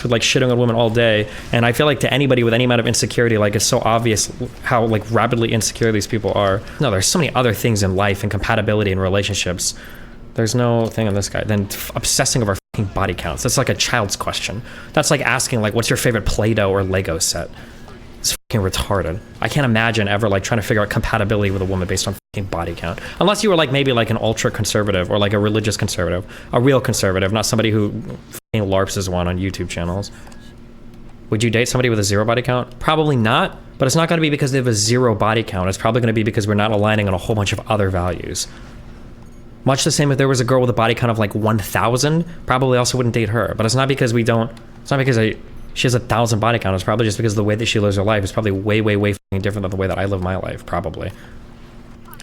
with like shitting on women all day, and I feel like to anybody with any amount of insecurity, like it's so obvious how like rapidly insecure these people are. No, there's so many other things in life and compatibility and relationships. There's no thing on this guy than obsessing over fucking body counts. That's like a child's question. That's like asking like, what's your favorite Play-Doh or Lego set? It's fucking retarded. I can't imagine ever like trying to figure out compatibility with a woman based on fucking body count. Unless you were like maybe like an ultra conservative or like a religious conservative, a real conservative, not somebody who fucking LARPs as one on YouTube channels. Would you date somebody with a 0 body count? Probably not, but it's not going to be because they have a 0 body count. It's probably going to be because we're not aligning on a whole bunch of other values. Much the same if there was a girl with a body count of like 1,000, probably also wouldn't date her. But it's not because we don't, it's not because she has 1,000 body count. It's probably just because the way that she lives her life is probably way, way, way different than the way that I live my life, probably.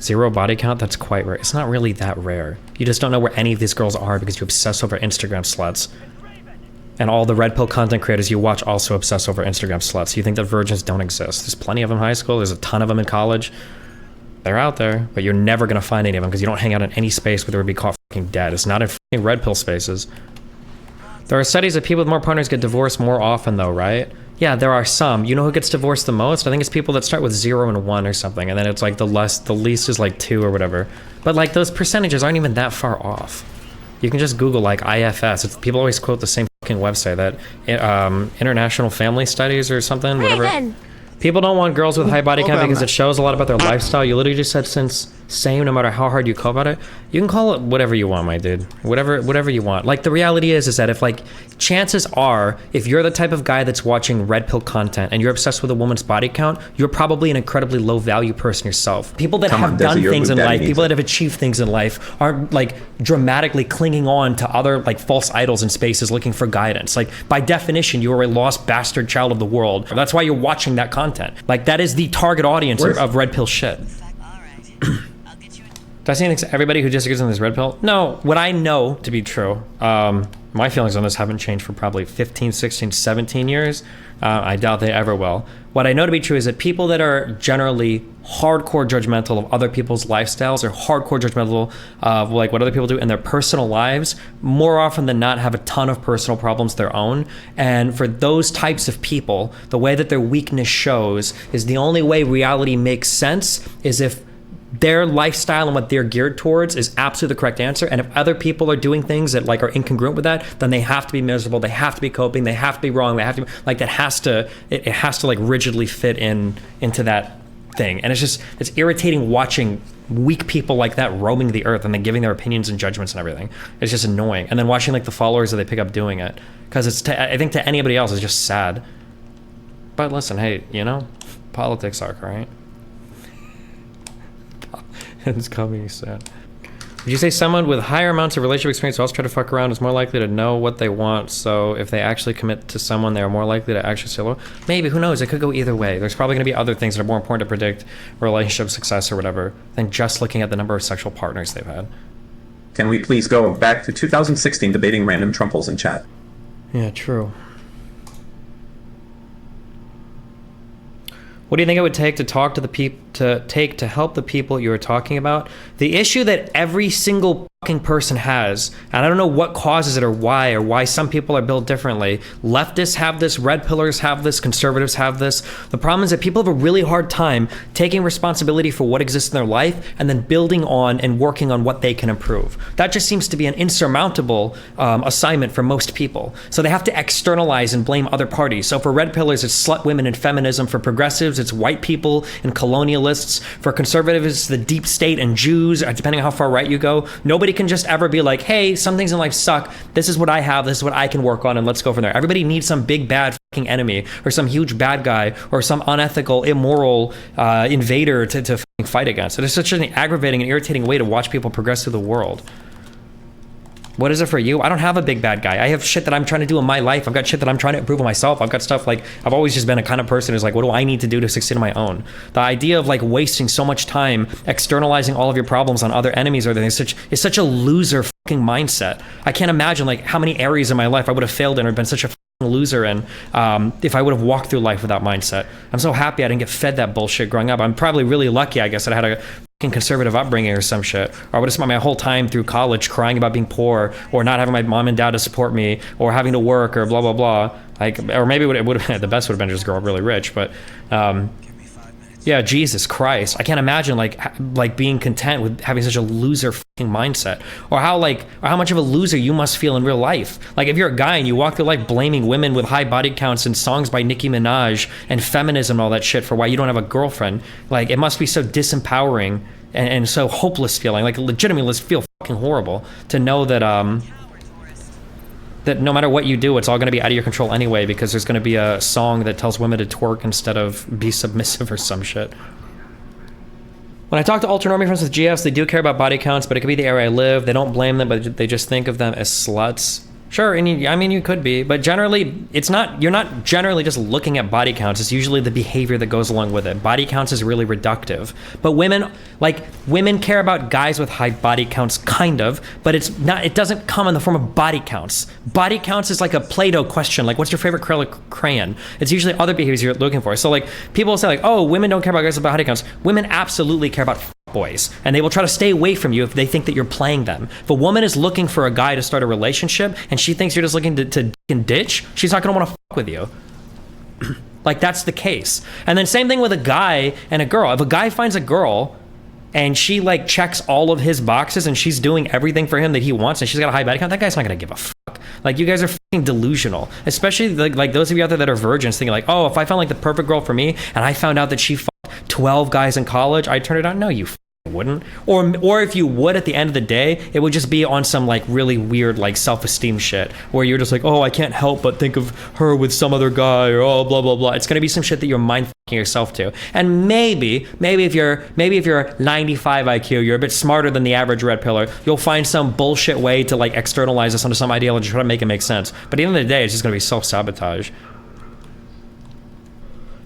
0 body count, that's quite rare. It's not really that rare. You just don't know where any of these girls are because you obsess over Instagram sluts. And all the red pill content creators you watch also obsess over Instagram sluts. You think that virgins don't exist. There's plenty of them in high school. There's a ton of them in college. They're out there, but you're never gonna find any of them because you don't hang out in any space where they would be caught fucking dead. It's not in fucking red pill spaces. There are studies that people with more partners get divorced more often though, right? Yeah, there are some. You know who gets divorced the most? I think it's people that start with 0 and 1 or something, and then it's like the least is like 2 or whatever. But like those percentages aren't even that far off. You can just Google like IFS. People always quote the same fucking website, that International Family Studies or something, whatever. People don't want girls with high body count because it shows a lot about their lifestyle. You literally just said since same, no matter how hard you call about it. You can call it whatever you want, my dude. Whatever you want. Like the reality is that if like chances are, if you're the type of guy that's watching red pill content and you're obsessed with a woman's body count, you're probably an incredibly low value person yourself. People that have done things in life, people that have achieved things in life aren't like dramatically clinging on to other like false idols in spaces looking for guidance. Like by definition, you are a lost bastard child of the world. That's why you're watching that content. Like that is the target audience of red pill shit. Do I say anything to everybody who disagrees on this red pill? No, what I know to be true, my feelings on this haven't changed for probably 15, 16, 17 years. I doubt they ever will. What I know to be true is that people that are generally hardcore judgmental of other people's lifestyles or hardcore judgmental of like what other people do in their personal lives, more often than not have a ton of personal problems their own. And for those types of people, the way that their weakness shows is the only way reality makes sense is if their lifestyle and what they're geared towards is absolutely the correct answer. And if other people are doing things that like are incongruent with that, then they have to be miserable. They have to be coping. They have to be wrong. They have to be, like that has to, it has to like rigidly fit into that thing. And it's irritating watching weak people like that roaming the earth and then giving their opinions and judgments and everything. It's just annoying. And then watching like the followers that they pick up doing it, because I think to anybody else it's just sad. But listen, hey, you know, politics are right. It's coming soon. Would you say someone with higher amounts of relationship experience who also try to fuck around is more likely to know what they want, so if they actually commit to someone, they are more likely to actually say hello? Maybe, who knows? It could go either way. There's probably going to be other things that are more important to predict relationship success or whatever than just looking at the number of sexual partners they've had. Can we please go back to 2016 debating random Trumples in chat? Yeah, true. What do you think it would take to talk to the people to help the people you are talking about? The issue that every single fucking person has, and I don't know what causes it or why some people are built differently. Leftists have this, red pillars have this, conservatives have this. The problem is that people have a really hard time taking responsibility for what exists in their life and then building on and working on what they can improve. That just seems to be an insurmountable assignment for most people. So they have to externalize and blame other parties. So for red pillars, it's slut women and feminism. For progressives, it's white people and colonialists. For conservatives, it's the deep state and Jews, depending on how far right you go. Nobody can just ever be like, hey, some things in life suck. This is what I have. This is what I can work on, and let's go from there. Everybody needs some big bad fucking enemy or some huge bad guy or some unethical, immoral invader to fucking fight against. It is such an aggravating and irritating way to watch people progress through the world. What is it for you? I don't have a big bad guy. I have shit that I'm trying to do in my life. I've got shit that I'm trying to improve on myself. I've got stuff like, I've always just been a kind of person who's like, what do I need to do to succeed on my own? The idea of like wasting so much time externalizing all of your problems on other enemies or things is such a loser fucking mindset. I can't imagine like how many areas in my life I would have failed in or been such a loser in if I would have walked through life with that mindset. I'm so happy I didn't get fed that bullshit growing up. I'm probably really lucky, I guess, that I had a fucking conservative upbringing or some shit, or I would have spent my whole time through college crying about being poor, or not having my mom and dad to support me, or having to work, or blah blah blah. Like, or maybe it would have the best would have been just grow up really rich, but yeah, Jesus Christ, I can't imagine like being content with having such a loser fucking mindset, or how much of a loser you must feel in real life. Like, if you're a guy and you walk through life blaming women with high body counts and songs by Nicki Minaj and feminism and all that shit for why you don't have a girlfriend, like, it must be so disempowering and so hopeless feeling. Like, legitimately, let's feel fucking horrible to know that that no matter what you do, it's all going to be out of your control anyway, because there's going to be a song that tells women to twerk instead of be submissive or some shit. When I talk to ultra-normie friends with GFs, they do care about body counts, but it could be the area I live. They don't blame them, but they just think of them as sluts. Sure, and you could be, but generally, you're not generally just looking at body counts. It's usually the behavior that goes along with it. Body counts is really reductive. But women care about guys with high body counts, kind of, but it doesn't come in the form of body counts. Body counts is like a Play-Doh question, like, what's your favorite crayon? It's usually other behaviors you're looking for. So, like, people say, like, oh, women don't care about guys with body counts. Women absolutely care about boys, and they will try to stay away from you if they think that you're playing them. If a woman is looking for a guy to start a relationship and she thinks you're just looking to ditch, she's not going to want to fuck with you. Like, that's the case. And then same thing with a guy and a girl. If a guy finds a girl and she like checks all of his boxes and she's doing everything for him that he wants and she's got a high body count, that guy's not going to give a fuck. Like, you guys are fucking delusional, especially like those of you out there that are virgins thinking like, oh, if I found like the perfect girl for me and I found out that she fucked 12 guys in college, I'd turn it on. No, you wouldn't. Or if you would, at the end of the day, it would just be on some like really weird like self-esteem shit where you're just like, oh, I can't help but think of her with some other guy, or oh, blah blah blah. It's gonna be some shit that you're mind fucking yourself to. And maybe if you're 95 IQ, you're a bit smarter than the average red pillar, you'll find some bullshit way to like externalize this onto some ideology, try to make it make sense. But at the end of the day, it's just gonna be self-sabotage.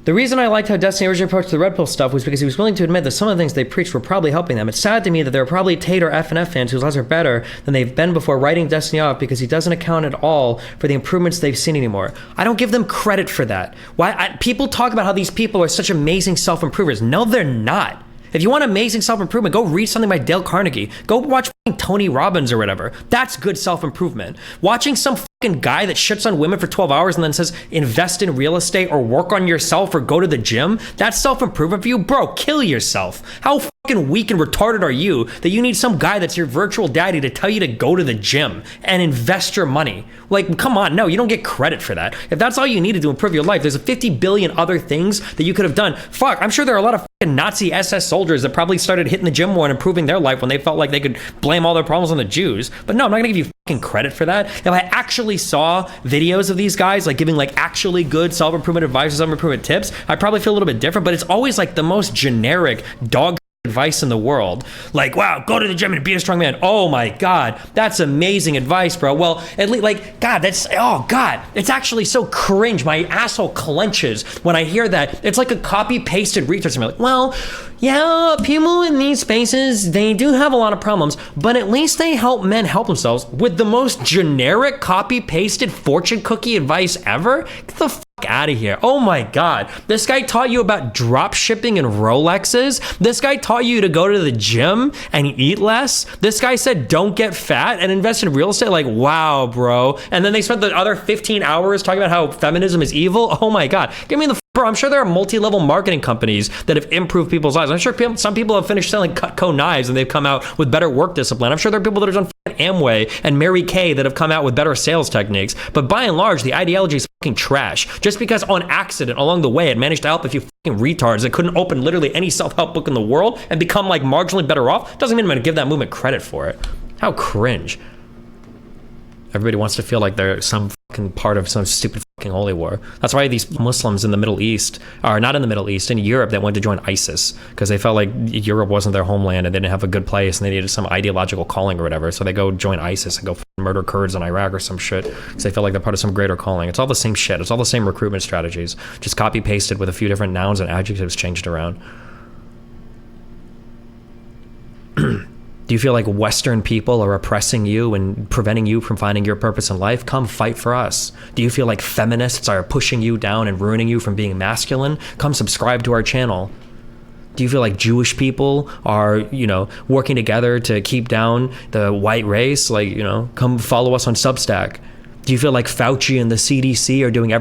The reason I liked how Destiny originally approached the Red Pill stuff was because he was willing to admit that some of the things they preached were probably helping them. It's sad to me that there are probably Tate or FNF fans whose lives are better than they've been before writing Destiny off because he doesn't account at all for the improvements they've seen anymore. I don't give them credit for that. People talk about how these people are such amazing self-improvers. No, they're not. If you want amazing self-improvement, go read something by Dale Carnegie. Go watch Tony Robbins or whatever. That's good self-improvement. Watching some fucking guy that shits on women for 12 hours and then says invest in real estate or work on yourself or go to the gym, that's self-improvement for you? Bro, kill yourself. How fucking weak and retarded are you that you need some guy that's your virtual daddy to tell you to go to the gym and invest your money? Like, come on, no, you don't get credit for that. If that's all you needed to improve your life, there's 50 billion other things that you could have done. Fuck, I'm sure there are a lot of fucking Nazi SS soldiers that probably started hitting the gym more and improving their life when they felt like they could blame all their problems on the Jews. But no, I'm not gonna give you fucking credit for that. If I actually saw videos of these guys like giving like actually good self-improvement advice or self-improvement tips, I'd probably feel a little bit different, but it's always like the most generic dog advice in the world. Like, wow, go to the gym and be a strong man. Oh my God, that's amazing advice, bro. Well, at least, like, God, oh God, it's actually so cringe. My asshole clenches when I hear that. It's like a copy-pasted research. I'm like, well, yeah, people in these spaces, they do have a lot of problems, but at least they help men help themselves with the most generic copy-pasted fortune cookie advice ever. Get the fuck out of here. Oh my God. This guy taught you about drop shipping and Rolexes. This guy taught you to go to the gym and eat less. This guy said don't get fat and invest in real estate. Like, wow, bro. And then they spent the other 15 hours talking about how feminism is evil. Oh my God. Give me the bro, I'm sure there are multi-level marketing companies that have improved people's lives. I'm sure some people have finished selling Cutco knives and they've come out with better work discipline. I'm sure there are people that have done Amway and Mary Kay that have come out with better sales techniques. But by and large, the ideology is fucking trash. Just because on accident along the way it managed to help a few fucking retards that couldn't open literally any self-help book in the world and become like marginally better off, doesn't mean I'm gonna give that movement credit for it. How cringe. Everybody wants to feel like they're some fucking part of some stupid fucking holy war. That's why these Muslims in the Middle East, are not in the Middle East, in Europe, that went to join ISIS because they felt like Europe wasn't their homeland and they didn't have a good place and they needed some ideological calling or whatever. So they go join ISIS and go murder Kurds in Iraq or some shit because they feel like they're part of some greater calling. It's all the same shit. It's all the same recruitment strategies, just copy pasted with a few different nouns and adjectives changed around. Do you feel like Western people are oppressing you and preventing you from finding your purpose in life? Come fight for us. Do you feel like feminists are pushing you down and ruining you from being masculine? Come subscribe to our channel. Do you feel like Jewish people are, working together to keep down the white race? Like, come follow us on Substack. Do you feel like Fauci and the CDC are doing everything